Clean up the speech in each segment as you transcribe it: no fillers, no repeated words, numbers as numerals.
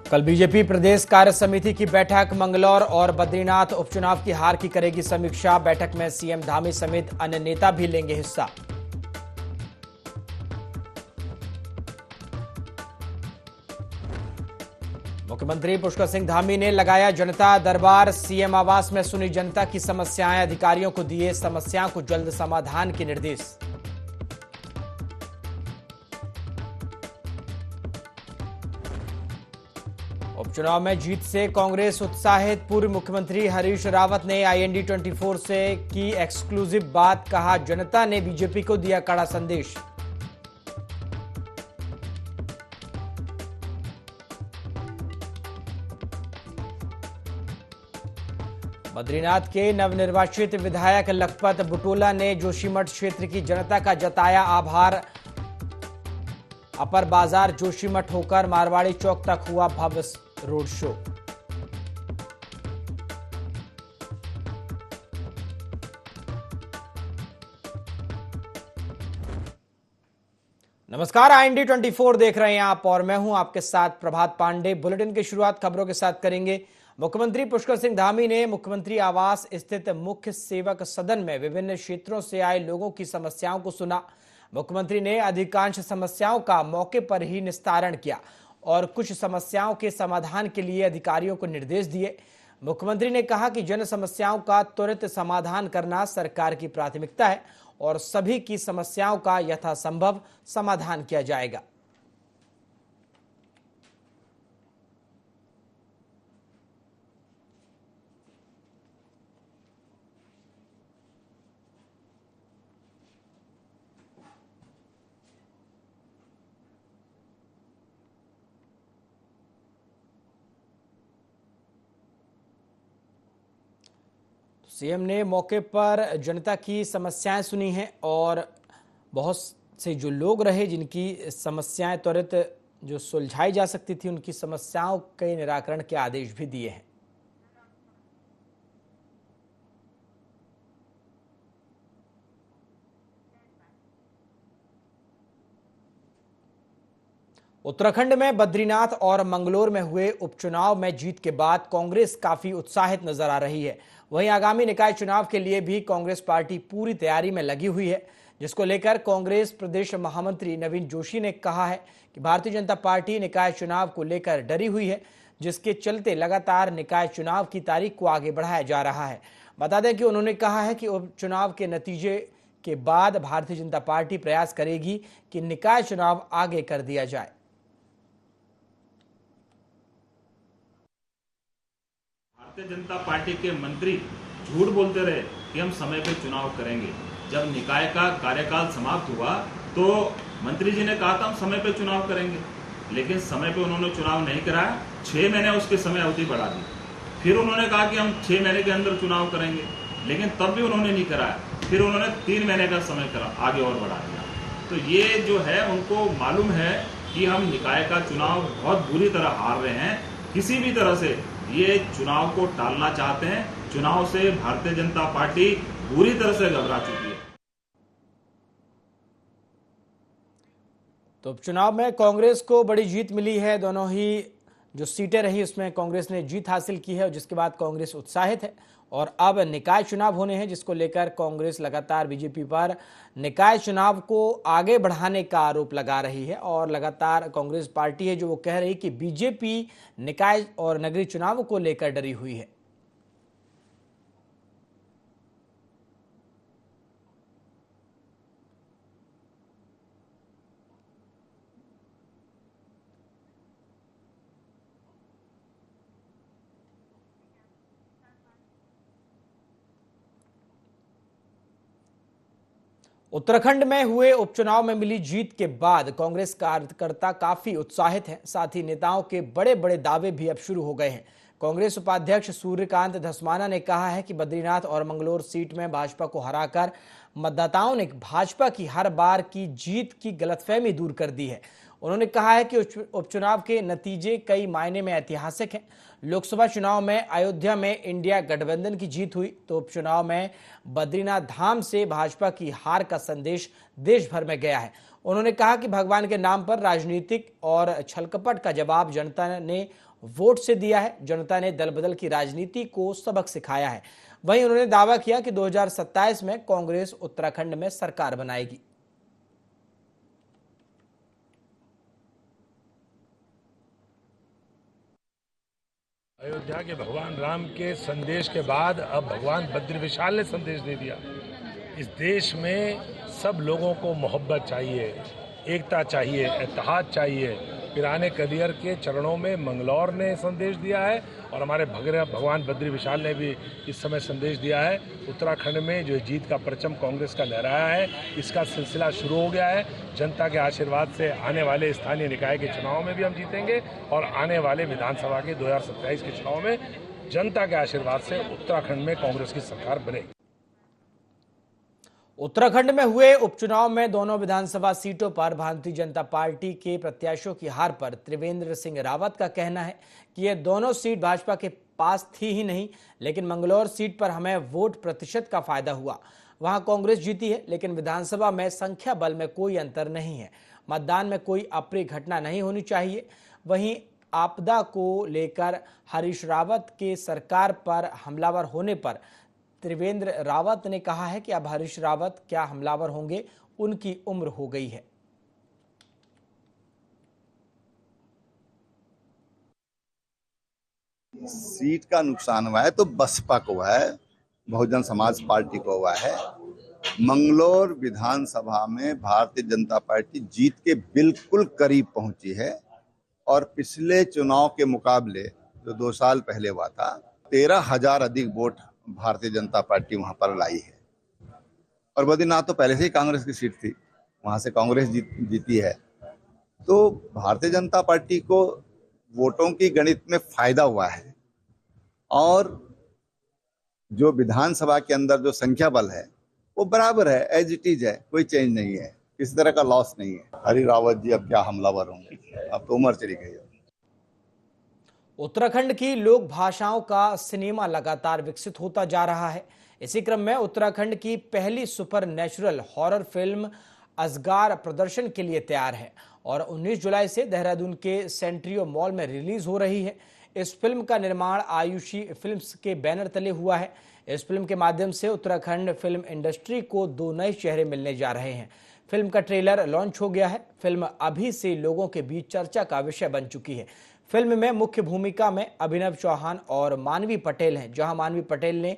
कल बीजेपी प्रदेश कार्य समिति की बैठक। मंगलौर और बद्रीनाथ उपचुनाव की हार की करेगी समीक्षा। बैठक में सीएम धामी समेत अन्य नेता भी लेंगे हिस्सा। मुख्यमंत्री पुष्कर सिंह धामी ने लगाया जनता दरबार। सीएम आवास में सुनी जनता की समस्याएं। अधिकारियों को दिए समस्याओं को जल्द समाधान के निर्देश। उपचुनाव में जीत से कांग्रेस उत्साहित। पूर्व मुख्यमंत्री हरीश रावत ने IND24 से की एक्सक्लूसिव बात। कहा, जनता ने बीजेपी को दिया कड़ा संदेश। बद्रीनाथ के नवनिर्वाचित विधायक लखपत बुटोला ने जोशीमठ क्षेत्र की जनता का जताया आभार। अपर बाजार जोशीमठ होकर मारवाड़ी चौक तक हुआ भव्य रोड शो। नमस्कार, IND24 देख रहे हैं आप और मैं हूं आपके साथ प्रभात पांडे। बुलेटिन की शुरुआत खबरों के साथ करेंगे। मुख्यमंत्री पुष्कर सिंह धामी ने मुख्यमंत्री आवास स्थित मुख्य सेवक सदन में विभिन्न क्षेत्रों से आए लोगों की समस्याओं को सुना। मुख्यमंत्री ने अधिकांश समस्याओं का मौके पर ही निस्तारण किया और कुछ समस्याओं के समाधान के लिए अधिकारियों को निर्देश दिए। मुख्यमंत्री ने कहा कि जन समस्याओं का त्वरित समाधान करना सरकार की प्राथमिकता है और सभी की समस्याओं का यथासंभव समाधान किया जाएगा। सीएम ने मौके पर जनता की समस्याएं सुनी हैं और बहुत से जो लोग रहे जिनकी समस्याएं त्वरित जो सुलझाई जा सकती थी उनकी समस्याओं के निराकरण के आदेश भी दिए हैं। उत्तराखंड में बद्रीनाथ और मंगलौर में हुए उपचुनाव में जीत के बाद कांग्रेस काफी उत्साहित नजर आ रही है। वहीं आगामी निकाय चुनाव के लिए भी कांग्रेस पार्टी पूरी तैयारी में लगी हुई है, जिसको लेकर कांग्रेस प्रदेश महामंत्री नवीन जोशी ने कहा है कि भारतीय जनता पार्टी निकाय चुनाव को लेकर डरी हुई है, जिसके चलते लगातार निकाय चुनाव की तारीख को आगे बढ़ाया जा रहा है। बता दें कि उन्होंने कहा है कि उपचुनाव के नतीजे के बाद भारतीय जनता पार्टी प्रयास करेगी कि निकाय चुनाव आगे कर दिया जाए। भारतीय जनता पार्टी के मंत्री झूठ बोलते रहे कि हम समय पे चुनाव करेंगे। जब निकाय का कार्यकाल समाप्त हुआ तो मंत्री जी ने कहा था हम समय पे चुनाव करेंगे, लेकिन समय पे उन्होंने चुनाव नहीं कराया। 6 महीने उसकी समय अवधि बढ़ा दी। फिर उन्होंने कहा कि हम 6 महीने के अंदर चुनाव करेंगे, लेकिन तब भी उन्होंने नहीं कराया। फिर उन्होंने 3 महीने का समय करा आगे और बढ़ा दिया। तो ये जो है उनको मालूम है कि हम निकाय का चुनाव बहुत बुरी तरह हार रहे हैं। किसी भी तरह से ये चुनाव को टालना चाहते हैं। चुनाव से भारतीय जनता पार्टी बुरी तरह से घबरा चुकी है। तो उपचुनाव में कांग्रेस को बड़ी जीत मिली है। दोनों ही जो सीटें रही उसमें कांग्रेस ने जीत हासिल की है, जिसके बाद कांग्रेस उत्साहित है और अब निकाय चुनाव होने हैं, जिसको लेकर कांग्रेस लगातार बीजेपी पर निकाय चुनाव को आगे बढ़ाने का आरोप लगा रही है। और लगातार कांग्रेस पार्टी है जो वो कह रही कि बीजेपी निकाय और नगरीय चुनाव को लेकर डरी हुई है। उत्तराखंड में हुए उपचुनाव में मिली जीत के बाद कांग्रेस कार्यकर्ता काफी उत्साहित हैं। साथ ही नेताओं के बड़े बड़े दावे भी अब शुरू हो गए हैं। कांग्रेस उपाध्यक्ष सूर्यकांत धस्माना ने कहा है कि बद्रीनाथ और मंगलौर सीट में भाजपा को हराकर मतदाताओं ने भाजपा की हर बार की जीत की गलतफहमी दूर कर दी है। उन्होंने कहा है कि उपचुनाव के नतीजे कई मायने में ऐतिहासिक हैं। लोकसभा चुनाव में अयोध्या में इंडिया गठबंधन की जीत हुई तो उपचुनाव में बद्रीनाथ धाम से भाजपा की हार का संदेश देश भर में गया है। उन्होंने कहा कि भगवान के नाम पर राजनीतिक और छलकपट का जवाब जनता ने वोट से दिया है। जनता ने दल बदल की राजनीति को सबक सिखाया है। वहीं उन्होंने दावा किया कि 2027 में कांग्रेस उत्तराखंड में सरकार बनाएगी। अयोध्या के भगवान राम के संदेश के बाद अब भगवान बद्री विशाल ने संदेश दे दिया। इस देश में सब लोगों को मोहब्बत चाहिए, एकता चाहिए, इत्तेहाद चाहिए। पिराने कलियर के चरणों में मंगलौर ने संदेश दिया है और हमारे भगवान बद्री विशाल ने भी इस समय संदेश दिया है। उत्तराखंड में जो जीत का परचम कांग्रेस का लहराया है, इसका सिलसिला शुरू हो गया है। जनता के आशीर्वाद से आने वाले स्थानीय निकाय के चुनाव में भी हम जीतेंगे और आने वाले विधानसभा के 2027 के चुनाव में जनता के आशीर्वाद से उत्तराखंड में कांग्रेस की सरकार बनेगी। उत्तराखंड में हुए उपचुनाव में दोनों विधानसभा सीटों पर भारतीय जनता पार्टी के प्रत्याशियों की हार पर त्रिवेंद्र सिंह रावत का कहना है कि ये दोनों सीट भाजपा के पास थी ही नहीं, लेकिन मंगलौर सीट पर हमें वोट प्रतिशत का फायदा हुआ। वहां कांग्रेस जीती है, लेकिन विधानसभा में संख्या बल में कोई अंतर नहीं है। मतदान में कोई अप्रिय घटना नहीं होनी चाहिए। वहीं आपदा को लेकर हरीश रावत के सरकार पर हमलावर होने पर त्रिवेंद्र रावत ने कहा है कि अब हरीश रावत क्या हमलावर होंगे, उनकी उम्र हो गई है। सीट का नुकसान हुआ है तो बसपा को हुआ है, बहुजन समाज पार्टी को हुआ है। मंगलौर विधानसभा में भारतीय जनता पार्टी जीत के बिल्कुल करीब पहुंची है और पिछले चुनाव के मुकाबले जो 2 साल पहले हुआ था 13,000 अधिक वोट भारतीय जनता पार्टी वहां पर लाई है। और बद्रीनाथ तो पहले से ही कांग्रेस की सीट थी, वहां से कांग्रेस जीती है। तो भारतीय जनता पार्टी को वोटों की गणित में फायदा हुआ है और जो विधानसभा के अंदर जो संख्या बल है वो बराबर है, एज इट इज है, कोई चेंज नहीं है, किसी तरह का लॉस नहीं है। हरी रावत जी अब क्या हमलावर होंगे, अब तो उम्र चली गई है। उत्तराखंड की लोक भाषाओं का सिनेमा लगातार विकसित होता जा रहा है। इसी क्रम में उत्तराखंड की पहली सुपर नेचुरल हॉरर फिल्म असगार प्रदर्शन के लिए तैयार है और 19 जुलाई से देहरादून के सेंट्रियो मॉल में रिलीज हो रही है। इस फिल्म का निर्माण आयुषी फिल्म्स के बैनर तले हुआ है। इस फिल्म के माध्यम से उत्तराखंड फिल्म इंडस्ट्री को 2 नए चेहरे मिलने जा रहे हैं। फिल्म का ट्रेलर लॉन्च हो गया है। फिल्म अभी से लोगों के बीच चर्चा का विषय बन चुकी है। फिल्म में मुख्य भूमिका में अभिनव चौहान और मानवी पटेल हैं, जहां मानवी पटेल ने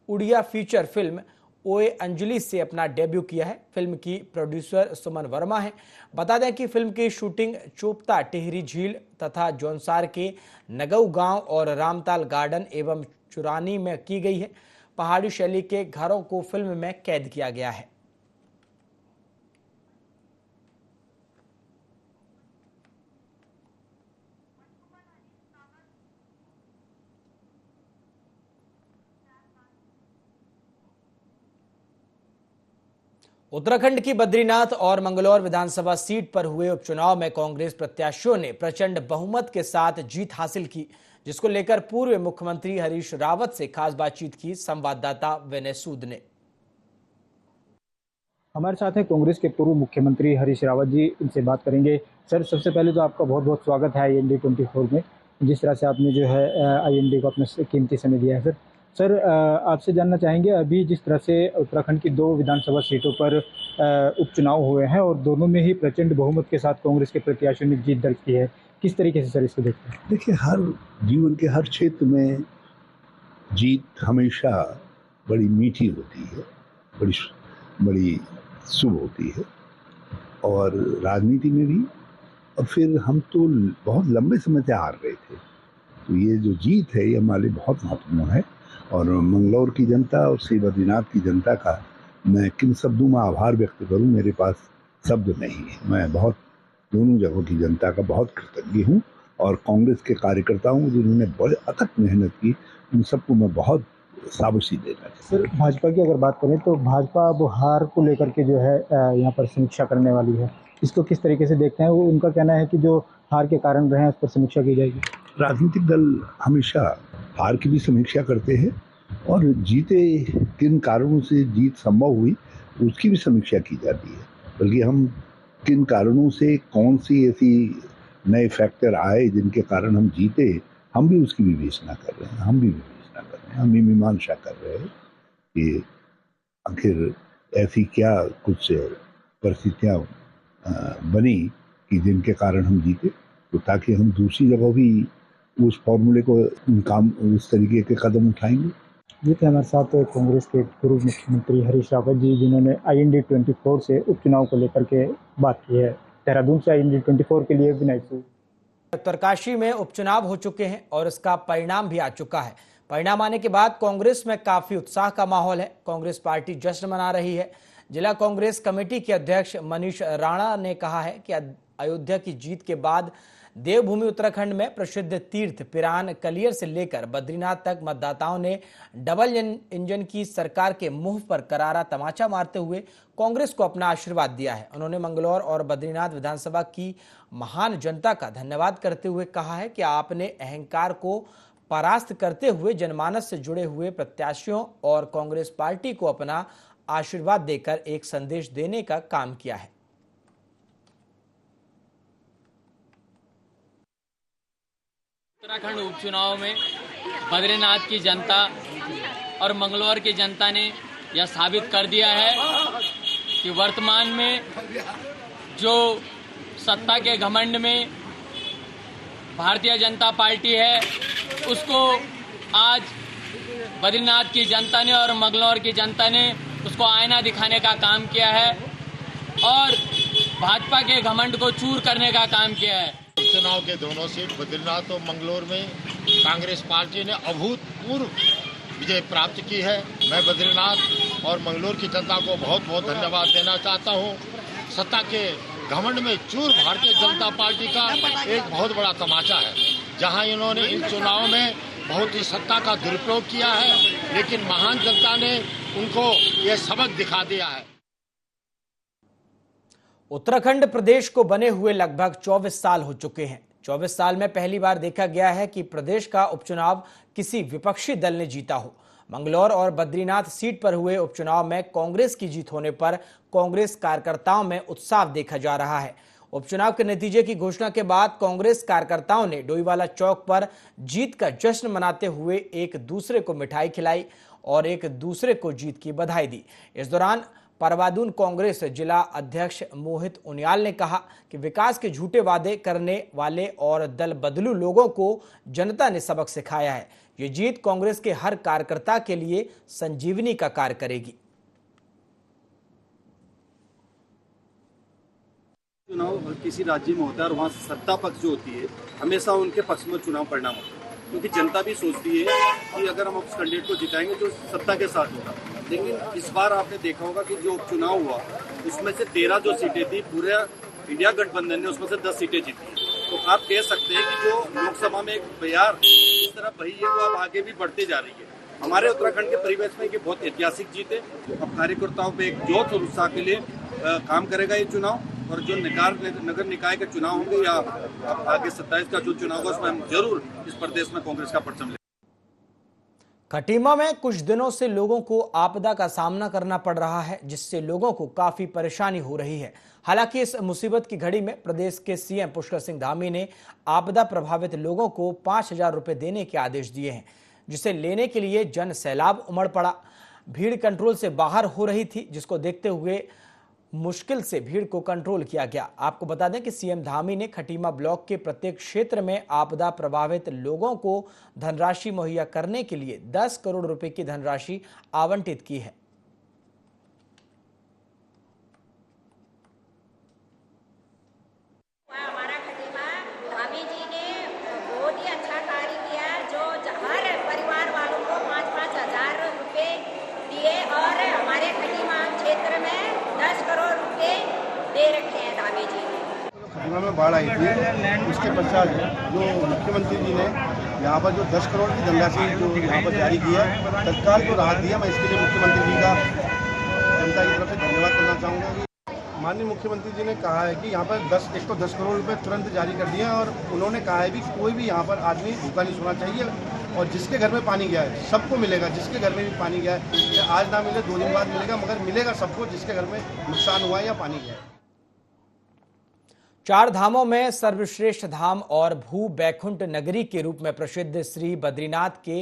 उड़िया फीचर फिल्म ओए अंजलि से अपना डेब्यू किया है। फिल्म की प्रोड्यूसर सुमन वर्मा है। बता दें कि फिल्म की शूटिंग चोपता टिहरी झील तथा जौनसार के नगऊ गांव और रामताल गार्डन एवं चुरानी में की गई है। पहाड़ी शैली के घरों को फिल्म में कैद किया गया है। उत्तराखंड की बद्रीनाथ और मंगलौर विधानसभा सीट पर हुए उपचुनाव में कांग्रेस प्रत्याशियों ने प्रचंड बहुमत के साथ जीत हासिल की, जिसको लेकर पूर्व मुख्यमंत्री हरीश रावत से खास बातचीत की संवाददाता विनय सूद ने। हमारे साथ हैं कांग्रेस के पूर्व मुख्यमंत्री हरीश रावत जी, इनसे बात करेंगे। सर, सबसे पहले तो आपका बहुत बहुत स्वागत है IND 24 में। जिस तरह से आपने जो है IND को अपना कीमती समय दिया है। सर, आपसे जानना चाहेंगे, अभी जिस तरह से उत्तराखंड की 2 विधानसभा सीटों पर उपचुनाव हुए हैं और दोनों में ही प्रचंड बहुमत के साथ कांग्रेस के प्रत्याशियों ने जीत दर्ज की है, किस तरीके से सर इसको देखते हैं? देखिए, हर जीवन के हर क्षेत्र में जीत हमेशा बड़ी मीठी होती है, बड़ी शुभ होती है और राजनीति में भी। और फिर हम तो बहुत लंबे समय से हार रहे थे, तो ये जो जीत है ये हमारे लिए बहुत महत्वपूर्ण है। और मंगलौर की जनता और श्री बद्रीनाथ की जनता का मैं किन शब्दों में आभार व्यक्त करूं, मेरे पास शब्द नहीं है। मैं बहुत दोनों जगहों की जनता का बहुत कृतज्ञ हूं और कांग्रेस के कार्यकर्ताओं जिन्होंने बड़े अथक मेहनत की, उन सबको मैं बहुत शाबाशी देना चाहता हूं। सर, भाजपा की अगर बात करें तो भाजपा अब हार को लेकर के जो है यहाँ पर समीक्षा करने वाली है, इसको किस तरीके से देखते हैं? वो उनका कहना है कि जो हार के कारण रहे हैं उस पर समीक्षा की जाएगी। राजनीतिक दल हमेशा हार की भी समीक्षा करते हैं और जीते किन कारणों से जीत संभव हुई उसकी भी समीक्षा की जाती है। बल्कि हम किन कारणों से, कौन सी ऐसी नए फैक्टर आए जिनके कारण हम जीते, हम भी उसकी विवेचना कर रहे हैं, हम भी मीमांसा कर रहे हैं कि आखिर ऐसी क्या कुछ परिस्थितियां बनी कि जिनके कारण हम जीते, तो ताकि हम दूसरी जगह भी उस फॉर्मूले को काम उस तरीके के कदम उठाएंगे। ये थे हमारे साथ कांग्रेस के पूर्व मुख्यमंत्री हरीश रावत जी, जिन्होंने IND-24 से उपचुनाव को लेकर के बात की है। देहरादून से IND-24 के लिए विनय सूद। उत्तरकाशी में उपचुनाव हो चुके हैं और इसका परिणाम भी आ चुका है। परिणाम आने के बाद कांग्रेस में काफी उत्साह का माहौल है। कांग्रेस पार्टी जश्न मना रही है। जिला कांग्रेस कमेटी के अध्यक्ष मनीष राणा ने कहा है कि अयोध्या की जीत के बाद देवभूमि उत्तराखंड में प्रसिद्ध तीर्थ पिरान कलियर से लेकर बद्रीनाथ तक मतदाताओं ने डबल इंजन की सरकार के मुंह पर करारा तमाचा मारते हुए कांग्रेस को अपना आशीर्वाद दिया है। उन्होंने मंगलौर और बद्रीनाथ विधानसभा की महान जनता का धन्यवाद करते हुए कहा है कि आपने अहंकार को परास्त करते हुए जनमानस से जुड़े हुए प्रत्याशियों और कांग्रेस पार्टी को अपना आशीर्वाद देकर एक संदेश देने का काम किया है। उत्तराखंड उपचुनाव में बद्रीनाथ की जनता और मंगलौर की जनता ने यह साबित कर दिया है कि वर्तमान में जो सत्ता के घमंड में भारतीय जनता पार्टी है, उसको आज बद्रीनाथ की जनता ने और मंगलौर की जनता ने उसको आईना दिखाने का काम किया है और भाजपा के घमंड को चूर करने का काम किया है। उपचुनाव के दोनों सीट बद्रीनाथ और मंगलौर में कांग्रेस पार्टी ने अभूतपूर्व विजय प्राप्त की है। मैं बद्रीनाथ और मंगलौर की जनता को बहुत बहुत धन्यवाद देना चाहता हूं। सत्ता के घमंड में चूर भारतीय जनता पार्टी का एक बहुत बड़ा तमाचा है, जहां इन्होंने इन चुनाव में बहुत ही सत्ता का दुरुपयोग किया है, लेकिन महान जनता ने उनको ये सबक दिखा दिया है। उत्तराखंड प्रदेश को बने हुए लगभग 24 साल हो चुके हैं। 24 साल में पहली बार देखा गया है कि प्रदेश का उपचुनाव किसी विपक्षी दल ने जीता हो। मंगलौर और बद्रीनाथ सीट पर हुए उपचुनाव में कांग्रेस की जीत होने पर कांग्रेस कार्यकर्ताओं में उत्साह देखा जा रहा है। उपचुनाव के नतीजे की घोषणा के बाद कांग्रेस कार्यकर्ताओं ने डोईवाला चौक पर जीत का जश्न मनाते हुए एक दूसरे को मिठाई खिलाई और एक दूसरे को जीत की बधाई दी। इस दौरान परवादून कांग्रेस जिला अध्यक्ष मोहित उनियाल ने कहा कि विकास के झूठे वादे करने वाले और दल बदलू लोगों को जनता ने सबक सिखाया है। ये जीत कांग्रेस के हर कार्यकर्ता के लिए संजीवनी का कार्य करेगी। चुनाव किसी राज्य में होता है और वहाँ सत्ता पक्ष जो होती है हमेशा उनके पक्ष में चुनाव परिणाम होता है, क्योंकि जनता भी सोचती है कि अगर हम उस कैंडिडेट को जिताएंगे तो सत्ता के साथ होगा। लेकिन इस बार आपने देखा होगा कि जो उपचुनाव हुआ उसमें से 13 जो सीटें थी पूरे इंडिया गठबंधन ने उसमें से 10 सीटें जीती। तो आप कह सकते हैं कि जो लोकसभा में एक बयार इस तरह बही है वो अब आगे भी बढ़ती जा रही है। हमारे उत्तराखंड के परिवेश में ये बहुत ऐतिहासिक जीत है। अब कार्यकर्ताओं पे एक जोश और उत्साह के लिए काम करेगा ये चुनाव, और जो नगर निकाय के चुनाव होंगे या आगे 27 का जो चुनाव होगा उसमें हम जरूर इस प्रदेश में कांग्रेस का परचम लेंगे। खटीमा में कुछ दिनों से लोगों को आपदा का सामना करना पड़ रहा है, जिससे लोगों को काफी परेशानी हो रही है। हालांकि इस मुसीबत की घड़ी में प्रदेश के सीएम पुष्कर सिंह धामी ने आपदा प्रभावित लोगों को 5,000 रुपए देने के आदेश दिए हैं, जिसे लेने के लिए जन सैलाब उमड़ पड़ा। भीड़ कंट्रोल से बाहर हो रही थी, जिसको देखते हुए मुश्किल से भीड़ को कंट्रोल किया गया। आपको बता दें कि सीएम धामी ने खटीमा ब्लॉक के प्रत्येक क्षेत्र में आपदा प्रभावित लोगों को धनराशि मुहैया करने के लिए 10 करोड़ रुपए की धनराशि आवंटित की है। हमारा खटीमा धामी जी ने बहुत ही अच्छा कार्य किया, जो हर परिवार वालों को 5,000 रुपए दिए और हमारे खटीमा क्षेत्र में 10 करोड़ रुपए दे रखे हैं धामी जी ने। खटीमा में बाढ़ आई थी, उसके पश्चात जो मुख्यमंत्री जी ने यहाँ पर जो 10 करोड़ की धनराशि जो यहाँ पर जारी की है, तत्काल जो राहत दिया, मैं इसके लिए मुख्यमंत्री जी का जनता की तरफ से धन्यवाद करना चाहूँगा। माननीय मुख्यमंत्री जी ने कहा है कि यहाँ पर 10 करोड़ रुपए तुरंत जारी कर दिए हैं और उन्होंने कहा है कि कोई भी यहाँ पर आदमी भूखा नहीं सोना चाहिए और जिसके घर में पानी गया है सबको मिलेगा। जिसके घर में भी पानी गया है, आज ना मिले 2 दिन बाद मिलेगा, मगर मिलेगा सबको जिसके घर में नुकसान हुआ है या पानी गया है। चार धामों में सर्वश्रेष्ठ धाम और भू बैकुंठ नगरी के रूप में प्रसिद्ध श्री बद्रीनाथ के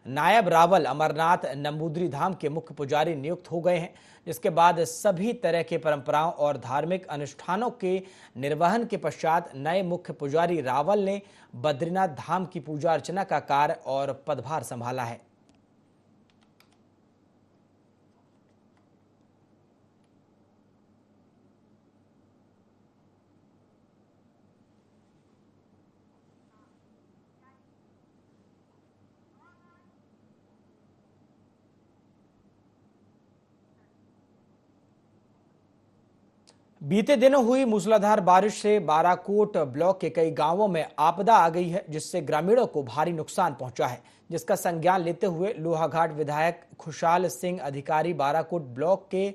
नायब रावल अमरनाथ नंबूदरी धाम के मुख्य पुजारी नियुक्त हो गए हैं, जिसके बाद सभी तरह के परंपराओं और धार्मिक अनुष्ठानों के निर्वहन के पश्चात नए मुख्य पुजारी रावल ने बद्रीनाथ धाम की पूजा अर्चना का कार्य और पदभार संभाला है। बीते दिनों हुई मूसलाधार बारिश से बाराकोट ब्लॉक के कई गांवों में आपदा आ गई है, जिससे ग्रामीणों को भारी नुकसान पहुंचा है, जिसका संज्ञान लेते हुए लोहाघाट विधायक खुशहाल सिंह अधिकारी बाराकोट ब्लॉक के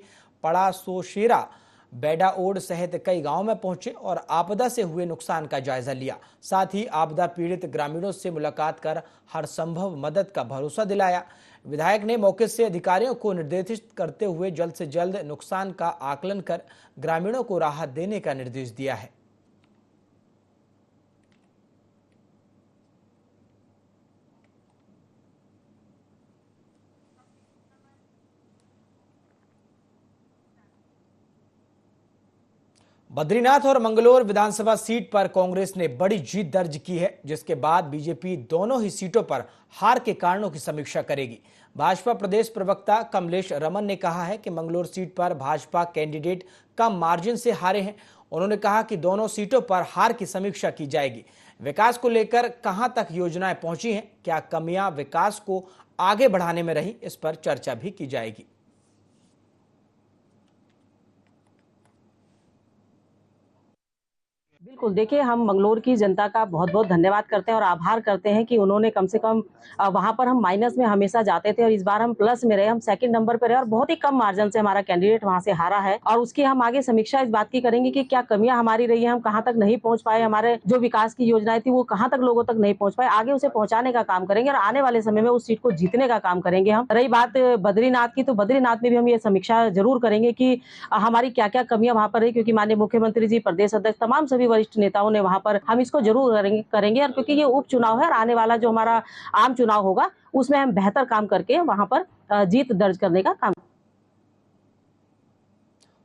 पड़ासोशेरा बेडाओड सहित कई गांवों में पहुंचे और आपदा से हुए नुकसान का जायजा लिया। साथ ही आपदा पीड़ित ग्रामीणों से मुलाकात कर हर संभव मदद का भरोसा दिलाया। विधायक ने मौके से अधिकारियों को निर्देशित करते हुए जल्द से जल्द नुकसान का आकलन कर ग्रामीणों को राहत देने का निर्देश दिया है। बद्रीनाथ और मंगलौर विधानसभा सीट पर कांग्रेस ने बड़ी जीत दर्ज की है, जिसके बाद बीजेपी दोनों ही सीटों पर हार के कारणों की समीक्षा करेगी। भाजपा प्रदेश प्रवक्ता कमलेश रमन ने कहा है कि मंगलौर सीट पर भाजपा कैंडिडेट कम मार्जिन से हारे हैं। उन्होंने कहा कि दोनों सीटों पर हार की समीक्षा की जाएगी। विकास को लेकर कहां तक योजनाएं पहुंची हैं, क्या कमियां विकास को आगे बढ़ाने में रही, इस पर चर्चा भी की जाएगी। बिल्कुल, देखिए हम मंगलौर की जनता का बहुत बहुत धन्यवाद करते हैं और आभार करते हैं कि उन्होंने कम से कम वहां पर हम माइनस में हमेशा जाते थे और इस बार हम प्लस में रहे, हम सेकंड नंबर पर रहे और बहुत ही कम मार्जिन से हमारा कैंडिडेट वहां से हारा है। और उसकी हम आगे समीक्षा इस बात की करेंगे कि क्या कमियां हमारी रही है, हम कहां तक नहीं पहुंच पाए, हमारे जो विकास की योजनाएं थी वो कहां तक लोगों तक नहीं पहुंच पाए, आगे उसे पहुंचाने का काम करेंगे और आने वाले समय में उस सीट को जीतने का काम करेंगे हम। रही बात बद्रीनाथ की, तो बद्रीनाथ में भी हम ये समीक्षा जरूर करेंगे कि हमारी क्या क्या कमियां वहां पर रही, क्योंकि माननीय मुख्यमंत्री जी, प्रदेश अध्यक्ष, तमाम सभी वरिष्ठ नेताओं ने वहां पर हम इसको जरूर करेंगे और क्योंकि ये उपचुनाव है और आने वाला जो हमारा आम चुनाव होगा उसमें हम बेहतर काम करके वहां पर जीत दर्ज करने का काम।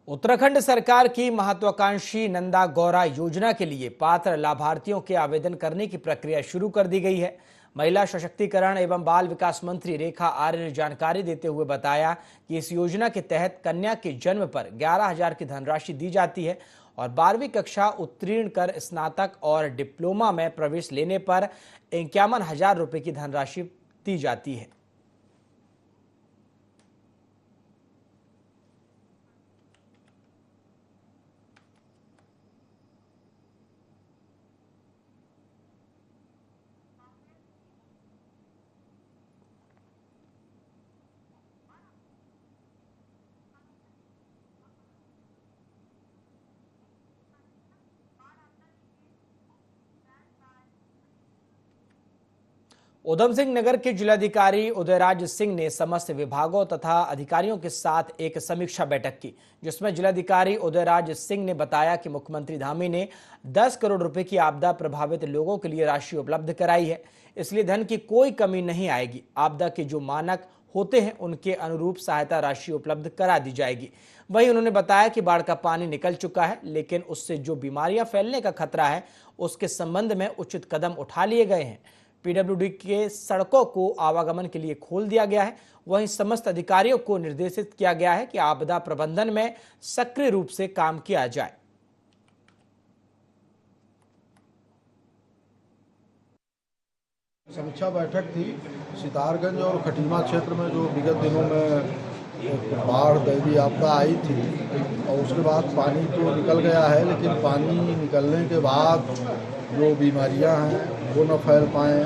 उत्तराखंड सरकार की महत्वाकांक्षी नंदा गौरा योजना के लिए पात्र लाभार्थियों के आवेदन करने की प्रक्रिया शुरू कर दी गई है। महिला सशक्तिकरण एवं बाल विकास मंत्री रेखा आर्य ने जानकारी देते हुए बताया कि इस योजना के तहत कन्या के जन्म पर 11,000 की धनराशि दी जाती है और 12वीं कक्षा उत्तीर्ण कर स्नातक और डिप्लोमा में प्रवेश लेने पर 51,000 रुपये की धनराशि दी जाती है। उधम सिंह नगर के जिलाधिकारी उदयराज सिंह ने समस्त विभागों तथा अधिकारियों के साथ एक समीक्षा बैठक की, जिसमें जिलाधिकारी उदयराज सिंह ने बताया कि मुख्यमंत्री धामी ने 10 करोड़ रुपए की आपदा प्रभावित लोगों के लिए राशि उपलब्ध कराई है, इसलिए धन की कोई कमी नहीं आएगी। आपदा के जो मानक होते हैं उनके अनुरूप सहायता राशि उपलब्ध करा दी जाएगी। वहीं उन्होंने बताया कि बाढ़ का पानी निकल चुका है, लेकिन उससे जो बीमारियां फैलने का खतरा है उसके संबंध में उचित कदम उठा लिए गए हैं। पीडब्ल्यूडी के सड़कों को आवागमन के लिए खोल दिया गया है। वहीं समस्त अधिकारियों को निर्देशित किया गया है कि आपदा प्रबंधन में सक्रिय रूप से काम किया जाए। समीक्षा बैठक थी सितारगंज और खटीमा क्षेत्र में जो विगत दिनों में बाढ़ दैवीय आपदा आई थी और उसके बाद पानी तो निकल गया है, लेकिन पानी निकलने के बाद जो बीमारियां हैं वो न फैल पाएँ।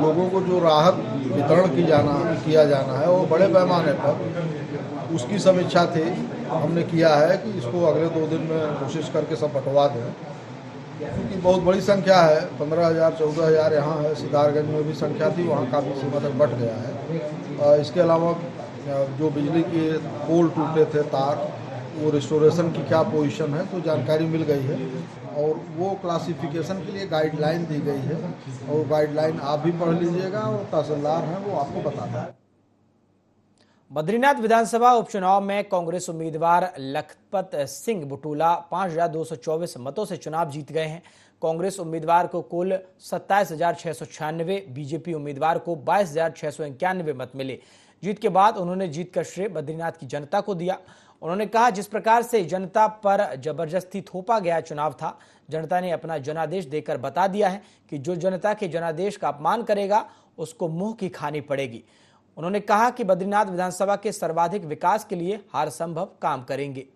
लोगों को जो राहत वितरण किया जाना है वो बड़े पैमाने पर उसकी समीक्षा थी। हमने किया है कि इसको अगले 2 दिन में कोशिश करके सब बंटवा दें, क्योंकि बहुत बड़ी संख्या है, 15,000 14,000 यहाँ है। सितारगंज में भी संख्या थी, वहाँ काफ़ी सीमा तक बढ़ गया है। इसके अलावा जो बिजली के पोल टूटे थे, तार, वो रिस्टोरेशन की क्या पोजीशन है तो जानकारी मिल गई है और वो क्लासिफिकेशन के लिए गाइडलाइन दी गई है और गाइडलाइन आप भी पढ़ लीजिएगा और तहसीलदार हैं वो आपको बताता है। बद्रीनाथ विधानसभा उपचुनाव में कांग्रेस उम्मीदवार लखपत सिंह बुटूला 5,224 मतों से चुनाव जीत गए हैं। कांग्रेस उम्मीदवार को कुल 27,696, बीजेपी उम्मीदवार को 22,691 मत मिले। जीत के बाद उन्होंने जीत का श्रेय बद्रीनाथ की जनता को दिया। उन्होंने कहा, जिस प्रकार से जनता पर जबरदस्ती थोपा गया चुनाव था, जनता ने अपना जनादेश देकर बता दिया है कि जो जनता के जनादेश का अपमान करेगा उसको मुंह की खानी पड़ेगी। उन्होंने कहा कि बद्रीनाथ विधानसभा के सर्वाधिक विकास के लिए हर संभव काम करेंगे।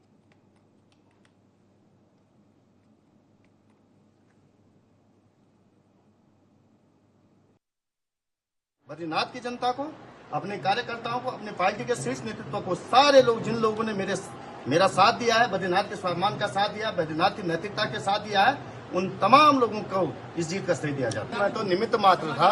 बद्रीनाथ की जनता को, अपने कार्यकर्ताओं को, अपने पार्टी के शीर्ष नेतृत्व को, सारे लोग जिन लोगों ने मेरा साथ दिया है, बद्रीनाथ के स्वाभिमान का साथ दिया, बद्रीनाथ की नैतिकता के साथ दिया है, उन तमाम लोगों को इस जीत का श्रेय दिया जाता है। मैं तो निमित्त मात्र था।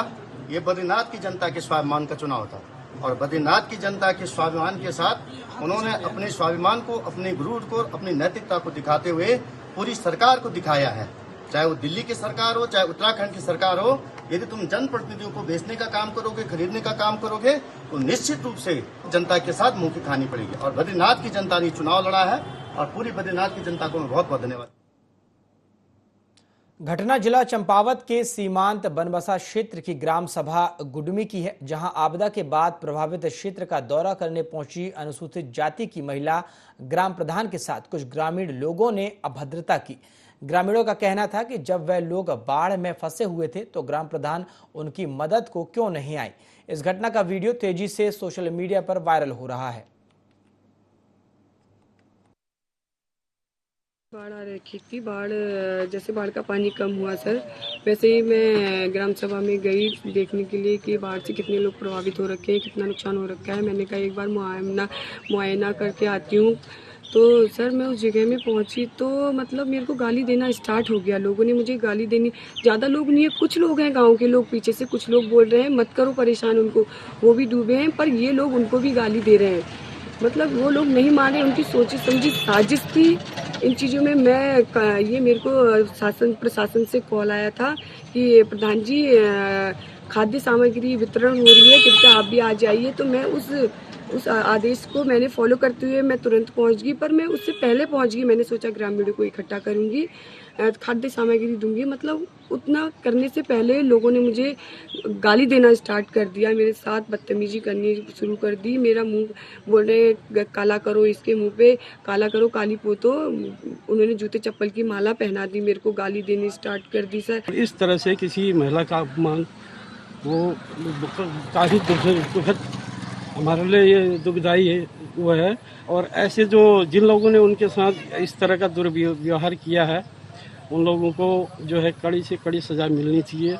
ये बद्रीनाथ की जनता के स्वाभिमान का चुनाव था और बद्रीनाथ की जनता के स्वाभिमान के साथ उन्होंने अपने स्वाभिमान को, अपने गुरूर को, अपनी नैतिकता को दिखाते हुए पूरी सरकार को दिखाया है। चाहे वो दिल्ली की सरकार हो, चाहे उत्तराखंड की सरकार हो, यदि तुम जनप्रतिनिधियों को बेचने का काम करोगे, खरीदने का काम करोगे, तो निश्चित रूप से जनता के साथ मुंह की खानी पड़ेगी। और बद्रीनाथ की जनता ने चुनाव लड़ा है और पूरी बद्रीनाथ की जनता को मैं बहुत बहुत धन्यवाद। घटना जिला चंपावत के सीमांत बनबसा क्षेत्र की ग्राम सभा गुडमी की है, जहां आपदा के बाद प्रभावित क्षेत्र का दौरा करने पहुंची अनुसूचित जाति की महिला ग्राम प्रधान के साथ कुछ ग्रामीण लोगों ने अभद्रता की। ग्रामीणों का कहना था कि जब वह लोग बाढ़ में फंसे हुए थे तो ग्राम प्रधान उनकी मदद को क्यों नहीं आई। इस घटना का वीडियो तेजी से सोशल मीडिया पर वायरल हो रहा है। बाढ़ आ रखी थी, जैसे बाढ़ का पानी कम हुआ सर, वैसे ही मैं ग्राम सभा में गई देखने के लिए कि बाढ़ से कितने लोग प्रभावित हो रखे हैं, कितना नुकसान हो रखा है। मैंने कहा एक बार मुआयना करके आती हूँ। तो सर मैं उस जगह में पहुंची तो मतलब मेरे को गाली देना स्टार्ट हो गया। लोगों ने मुझे गाली देनी, ज़्यादा लोग नहीं है, कुछ लोग हैं गांव के लोग, पीछे से कुछ लोग बोल रहे हैं मत करो परेशान उनको, वो भी डूबे हैं, पर ये लोग उनको भी गाली दे रहे हैं। मतलब वो लोग नहीं माने, उनकी सोची समझी साजिश थी इन चीज़ों में। ये मेरे को प्रशासन से कॉल आया था कि प्रधान जी खाद्य सामग्री वितरण हो रही है, कृपया आप भी आ जाइए। तो मैं उस आदेश को मैंने फॉलो करते हुए मैं तुरंत पहुंच गई, पर मैं उससे पहले पहुंच गई। मैंने सोचा ग्रामीणों को इकट्ठा करूंगी, खाद्य सामग्री दूंगी, मतलब उतना करने से पहले लोगों ने मुझे गाली देना स्टार्ट कर दिया, मेरे साथ बदतमीजी करनी शुरू कर दी। मेरा मुंह बोल रहे काला करो, इसके मुंह पे काला करो, काली पोतो। उन्होंने जूते चप्पल की माला पहना दी, मेरे को गाली देनी स्टार्ट कर दी। सर इस तरह से किसी महिला का अपमान वो काफ़ी दुखद हमारे लिए ये दुखदाई है वो है। और ऐसे जो जिन लोगों ने उनके साथ इस तरह का दुर्व्यवहार किया है उन लोगों को जो है कड़ी से कड़ी सज़ा मिलनी चाहिए,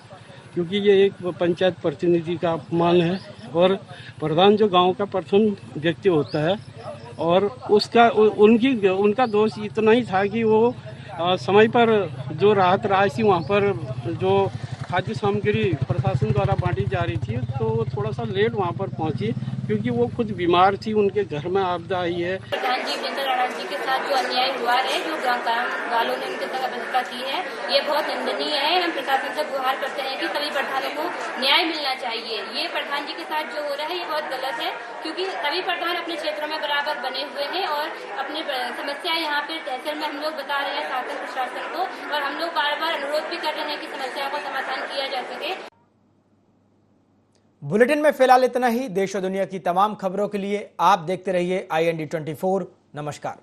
क्योंकि ये एक पंचायत प्रतिनिधि का अपमान है। और प्रधान जो गांव का प्रथम व्यक्ति होता है और उनका दोष इतना ही था कि वो समय पर जो राहत राशि वहाँ पर जो खाद्य सामग्री प्रशासन द्वारा बांटी जा रही थी तो वो थोड़ा सा लेट वहाँ पर पहुँची, क्योंकि वो खुद बीमार थी, उनके घर में आपदा आई है। प्रधान जी वीरेंद्र राणा जी के साथ जो अन्याय हुआ है, जो ग्राम वालों ने उनके साथ अभद्रता की है, ये बहुत निंदनीय है। हम प्रशासन से गुहार करते हैं कि सभी प्रधानों को न्याय मिलना चाहिए। ये प्रधान जी के साथ जो हो रहा है ये बहुत गलत है, क्योंकि सभी प्रधान अपने क्षेत्रों में बराबर बने हुए हैं और अपनी समस्या यहाँ पे तहसील में हम लोग बता रहे हैं शासन प्रशासन को, और हम लोग बार बार अनुरोध भी कर रहे हैं कि समस्याओं का समाधान किया जा सके। बुलेटिन में फिलहाल इतना ही। देश और दुनिया की तमाम खबरों के लिए आप देखते रहिए IND 24। नमस्कार।